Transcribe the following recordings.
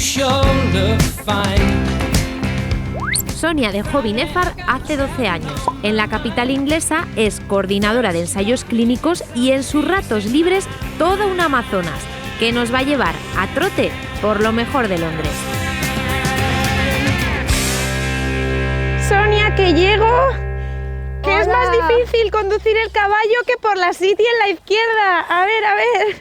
shoulder fine. Sonia dejó Binefar hace 12 años. En la capital inglesa es coordinadora de ensayos clínicos y en sus ratos libres toda una amazonas que nos va a llevar a trote por lo mejor de Londres. Sonia, que llego, que es más difícil conducir el caballo que por la City en la izquierda. A ver.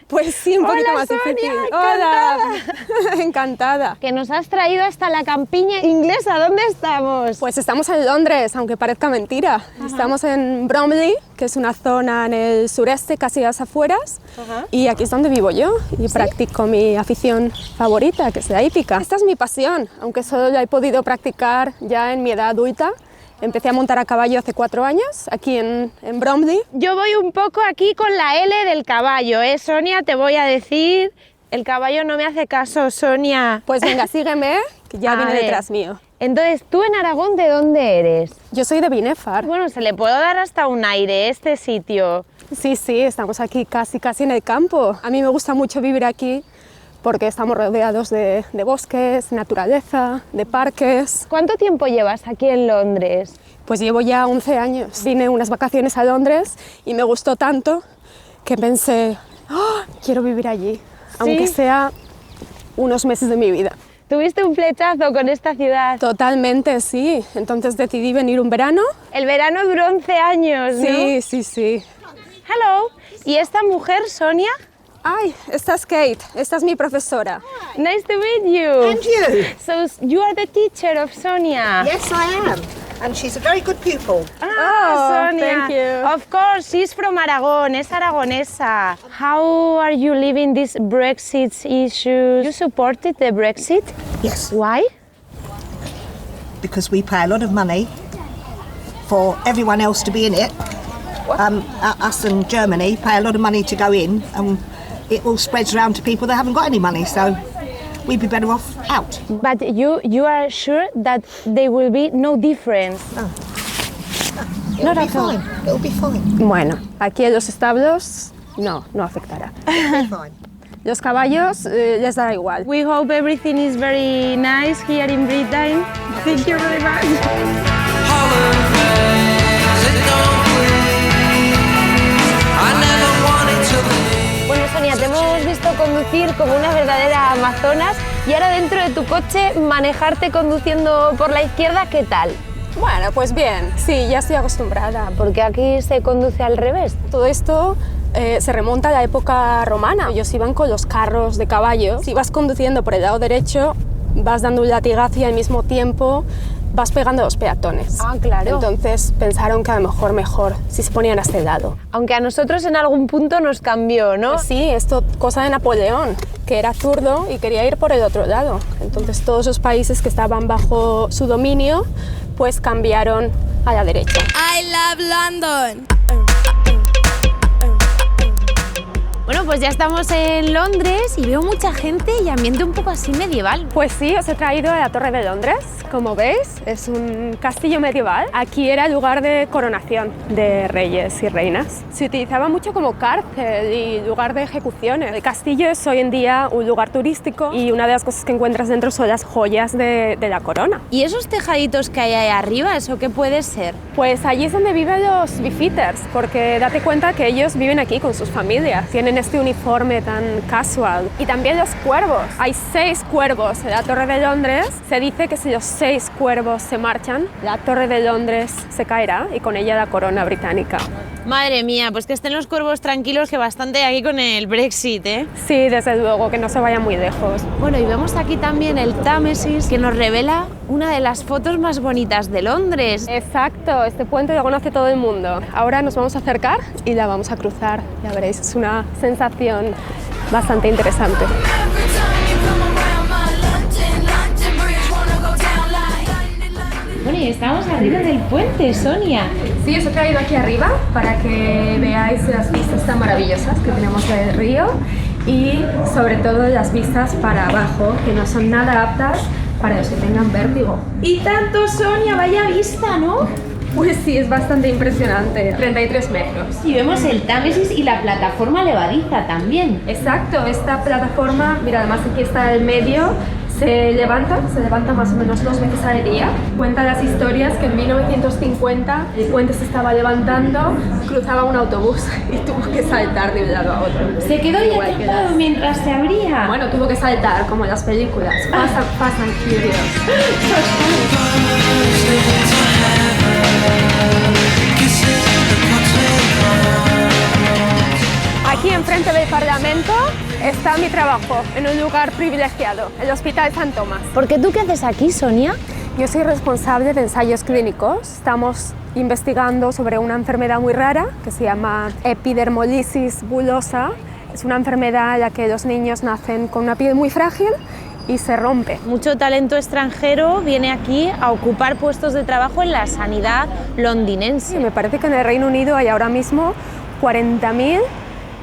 Pues sí, un poquito más Sonia, difícil. encantada. Hola, encantada. Que nos has traído hasta la campiña inglesa. ¿Dónde estamos? Pues estamos en Londres, aunque parezca mentira. Ajá. Estamos en Bromley, que es una zona en el sureste, casi a las afueras. Ajá. Y aquí es donde vivo yo y practico mi afición favorita, que es la hípica. Esta es mi pasión, aunque solo la he podido practicar ya en mi edad adulta. Empecé a montar a caballo hace 4 años, aquí en Bromley. Yo voy un poco aquí con la L del caballo, Sonia, te voy a decir. El caballo no me hace caso, Sonia. Pues venga, sígueme, que ya viene detrás mío. Entonces, ¿tú en Aragón de dónde eres? Yo soy de Binefar. Bueno, se le puede dar hasta un aire este sitio. Sí, estamos aquí casi en el campo. A mí me gusta mucho vivir aquí porque estamos rodeados de bosques, naturaleza, de parques. ¿Cuánto tiempo llevas aquí en Londres? Pues llevo ya 11 años. Vine unas vacaciones a Londres y me gustó tanto que pensé, quiero vivir allí, aunque sea unos meses de mi vida. ¿Tuviste un flechazo con esta ciudad? Totalmente, sí. Entonces decidí venir un verano. El verano duró 11 años, ¿no? Sí. Hello. ¿Y esta mujer, Sonia? Ay, esta es Kate, esta es mi profesora. Hi. Nice to meet you. And you. So you are the teacher of Sonia? Yes, I am. And she's a very good pupil. Sonia. Thank you. Of course, she's from Aragon, es aragonesa. How are you living these Brexit issues? You supported the Brexit? Yes. Why? Because we pay a lot of money for everyone else to be in it. Us and Germany pay a lot of money to go in, and it all spreads around to people that haven't got any money, so we'd be better off out. But you are sure that there will be no difference? It'll be fine. It'll be fine. Bueno, aquí en los establos no afectará. It'll be fine. Los caballos les dará igual. We hope everything is very nice here in Britain. Thank you very much. Bueno, Sonia, te hemos visto conducir como una verdadera amazonas y ahora dentro de tu coche manejarte conduciendo por la izquierda, ¿qué tal? Bueno, pues bien, sí, ya estoy acostumbrada. Porque aquí se conduce al revés. Todo esto se remonta a la época romana. Ellos iban con los carros de caballo. Si vas conduciendo por el lado derecho, vas dando un latigazo y al mismo tiempo vas pegando a los peatones. Ah, claro. Entonces pensaron que a lo mejor si se ponían a este lado. Aunque a nosotros en algún punto nos cambió, ¿no? Sí, esto cosa de Napoleón, que era zurdo y quería ir por el otro lado. Entonces todos los países que estaban bajo su dominio pues cambiaron a la derecha. I love London. Bueno, pues ya estamos en Londres y veo mucha gente y ambiente un poco así medieval. Pues sí, os he traído a la Torre de Londres, como veis, es un castillo medieval. Aquí era el lugar de coronación de reyes y reinas. Se utilizaba mucho como cárcel y lugar de ejecuciones. El castillo es hoy en día un lugar turístico y una de las cosas que encuentras dentro son las joyas de la corona. ¿Y esos tejaditos que hay ahí arriba, eso qué puede ser? Pues allí es donde viven los beefeaters, porque date cuenta que ellos viven aquí con sus familias. Tienen este uniforme tan casual. Y también los cuervos. Hay 6 cuervos en la Torre de Londres. Se dice que si los 6 cuervos se marchan, la Torre de Londres se caerá y con ella la corona británica. Madre mía, pues que estén los cuervos tranquilos, que bastante aquí con el Brexit, ¿eh? Sí, desde luego, que no se vayan muy lejos. Bueno, y vemos aquí también el Támesis, que nos revela una de las fotos más bonitas de Londres. Exacto, este puente lo conoce todo el mundo. Ahora nos vamos a acercar y la vamos a cruzar. Ya veréis, es una sensación bastante interesante. Bueno, y estamos arriba del puente, Sonia. Sí, os he traído aquí arriba para que veáis las vistas tan maravillosas que tenemos del río y sobre todo las vistas para abajo, que no son nada aptas para los que tengan vértigo. Y tanto, Sonia, vaya vista, ¿no? Pues sí, es bastante impresionante, 33 metros. Y vemos el Támesis y la plataforma levadiza también. Exacto, esta plataforma, mira, además aquí está el medio, Se levanta más o menos 2 veces al día. Cuenta las historias que en 1950 el puente se estaba levantando, cruzaba un autobús y tuvo que saltar de un lado a otro. Se quedó ahí atrapado mientras se abría. Bueno, tuvo que saltar, como en las películas. Fast and Furious. Aquí enfrente del Parlamento está mi trabajo, en un lugar privilegiado, el Hospital San Tomás. Porque tú, ¿qué haces aquí, Sonia? Yo soy responsable de ensayos clínicos. Estamos investigando sobre una enfermedad muy rara que se llama epidermolisis bullosa. Es una enfermedad en la que los niños nacen con una piel muy frágil y se rompe. Mucho talento extranjero viene aquí a ocupar puestos de trabajo en la sanidad londinense. Me parece que en el Reino Unido hay ahora mismo 40.000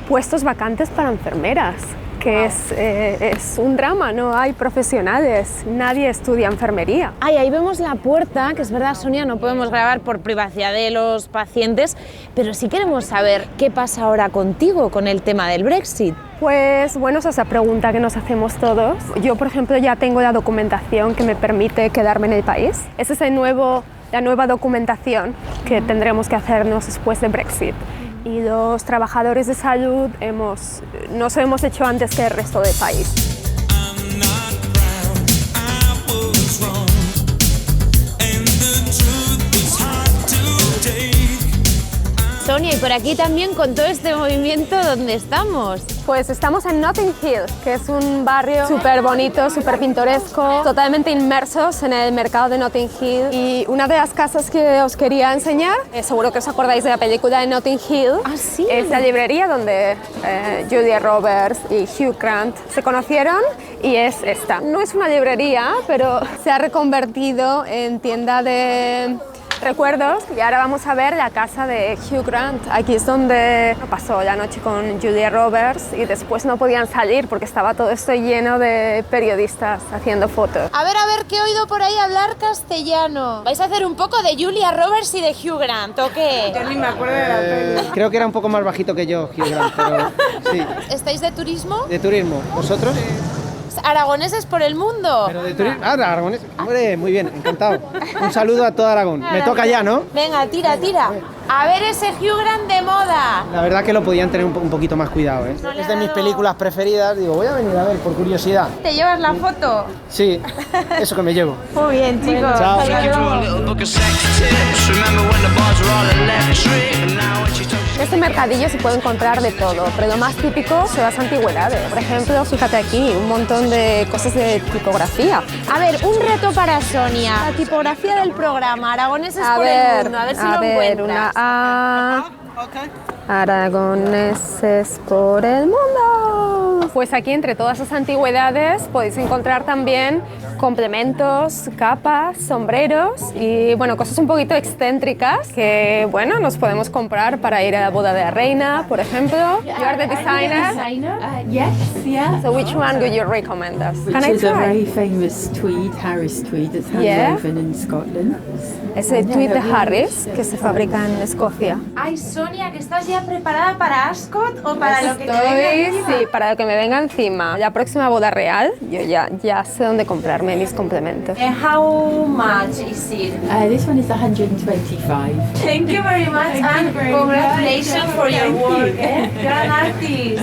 puestos vacantes para enfermeras, que es un drama, no hay profesionales, nadie estudia enfermería. Ay, ahí vemos la puerta, que es verdad, Sonia, no podemos grabar por privacidad de los pacientes, pero sí queremos saber qué pasa ahora contigo con el tema del Brexit. Pues bueno, esa es la pregunta que nos hacemos todos. Yo, por ejemplo, ya tengo la documentación que me permite quedarme en el país. Esa es la nueva documentación que tendremos que hacernos después de Brexit. Y los trabajadores de salud nos hemos hecho antes que el resto del país. Sonia, y por aquí también con todo este movimiento, ¿dónde estamos? Pues estamos en Notting Hill, que es un barrio súper bonito, súper pintoresco, totalmente inmersos en el mercado de Notting Hill. Y una de las casas que os quería enseñar, seguro que os acordáis de la película de Notting Hill, ¿sí? Es la librería donde Julia Roberts y Hugh Grant se conocieron, y es esta. No es una librería, pero se ha reconvertido en tienda de recuerdos, y ahora vamos a ver la casa de Hugh Grant. Aquí es donde pasó la noche con Julia Roberts y después no podían salir porque estaba todo esto lleno de periodistas haciendo fotos. A ver, que he oído por ahí hablar castellano. ¿Vais a hacer un poco de Julia Roberts y de Hugh Grant o qué? Yo ni me acuerdo de la peli. Creo que era un poco más bajito que yo, Hugh Grant, pero sí. ¿Estáis de turismo? De turismo. ¿Vosotros? Aragoneses por el mundo. Pero de turismo. Ah, aragoneses. Hombre, muy bien, encantado. Un saludo a todo Aragón. Me toca ya, ¿no? Venga, tira. A ver ese Hugh Grant de moda. La verdad que lo podían tener un poquito más cuidado, ¿eh? Es de mis películas preferidas. Digo, voy a venir a ver por curiosidad. ¿Te llevas la foto? Sí, eso que me llevo. Muy bien, chicos. Chao. En este mercadillo se puede encontrar de todo, pero lo más típico son las antigüedades. Por ejemplo, fíjate aquí, un montón de cosas de tipografía. A ver, un reto para Sonia. La tipografía del programa, Aragoneses por el mundo. A ver si lo encuentras. Una A. Aragoneses por el mundo. Pues aquí, entre todas esas antigüedades, podéis encontrar también complementos, capas, sombreros y, bueno, cosas un poquito excéntricas que, bueno, nos podemos comprar para ir a la boda de la reina, por ejemplo. You are the designer? Yes, yeah. So which one would you recommend us? Which Can I is a try? very famous tweed, Harris tweed, that's handwoven in Scotland. Es el tweed de Harris, que se fabrica en Escocia. Ay, Sonia, que estás ya preparada para Ascot o para lo que te venga encima. Sí, para lo que me venga encima. La próxima boda real, yo ya sé dónde comprarme mis complementos. And how much is it? This one is 125. Thank you very much and congratulations for your work. You're an artist.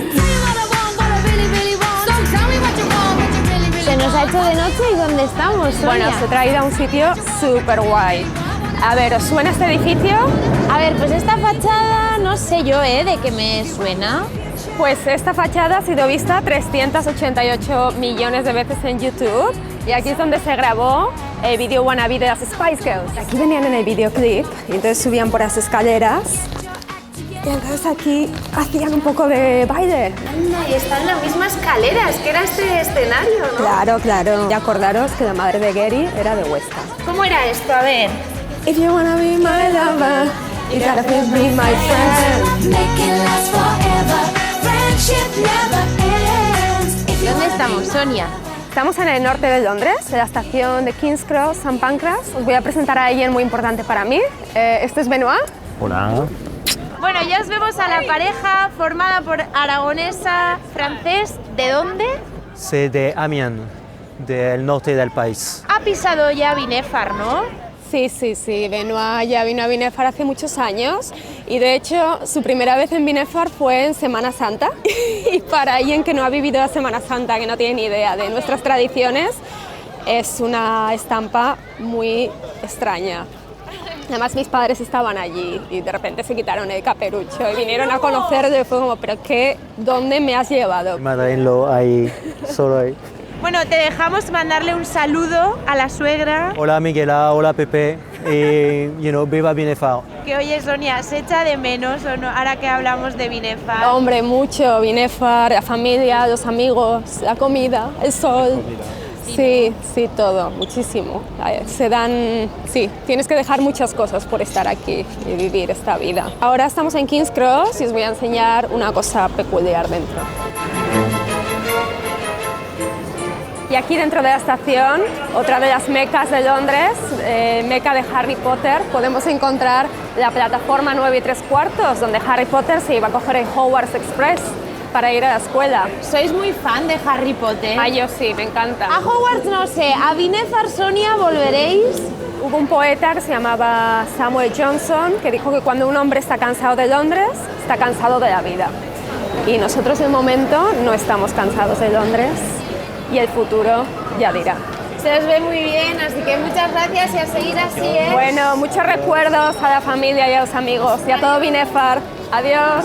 Se nos ha hecho de noche y ¿dónde estamos, Sonia? Bueno, os he traído a un sitio súper guay. A ver, ¿os suena este edificio? A ver, pues esta fachada, no sé yo, ¿de qué me suena? Pues esta fachada ha sido vista 388 millones de veces en YouTube, y aquí es donde se grabó el vídeo Wannabe de las Spice Girls. Aquí venían en el videoclip y entonces subían por las escaleras y entonces aquí hacían un poco de baile. Anda, y está en la misma escalera, es que era este escenario, ¿no? Claro. Y acordaros que la madre de Gary era de Huesca. ¿Cómo era esto? A ver. If you wanna be my lover, you gotta be my friend. ¿Dónde estamos, Sonia? Estamos en el norte de Londres, en la estación de King's Cross, St. Pancras. Os voy a presentar a alguien muy importante para mí. Este es Benoit. Hola. Bueno, ya os vemos a la pareja formada por aragonesa, francés. ¿De dónde? C'est de Amiens. del norte del país. Ha pisado ya Binèfar, ¿no? Sí, sí, sí, Benoit ya vino a Binèfar hace muchos años y de hecho su primera vez en Binèfar fue en Semana Santa y para alguien que no ha vivido la Semana Santa, que no tiene ni idea de nuestras tradiciones, es una estampa muy extraña. Además mis padres estaban allí y de repente se quitaron el caperucho y vinieron a conocerlo y fue como, pero ¿dónde me has llevado? Madrid ahí, solo ahí. Bueno, te dejamos mandarle un saludo a la suegra. Hola Miguela, hola Pepe, y viva Binèfar. Que oye Sonia, ¿se echa de menos o no ahora que hablamos de Binèfar? Hombre, mucho, Binèfar, la familia, los amigos, la comida, el sol. Sí, sí, todo, muchísimo. Sí, tienes que dejar muchas cosas por estar aquí y vivir esta vida. Ahora estamos en King's Cross y os voy a enseñar una cosa peculiar dentro. Y aquí dentro de la estación, otra de las mecas de Londres, meca de Harry Potter, podemos encontrar la plataforma 9 3/4, donde Harry Potter se iba a coger el Hogwarts Express para ir a la escuela. ¿Sois muy fan de Harry Potter? Ah, yo sí, me encanta. A Hogwarts no sé, a Binèfar, Sonia, ¿volveréis? Hubo un poeta que se llamaba Samuel Johnson que dijo que cuando un hombre está cansado de Londres, está cansado de la vida. Y nosotros de momento no estamos cansados de Londres y el futuro ya dirá. Se os ve muy bien, así que muchas gracias y a seguir así, ¿eh? Bueno, muchos recuerdos a la familia y a los amigos y a todo Binèfar. Adiós.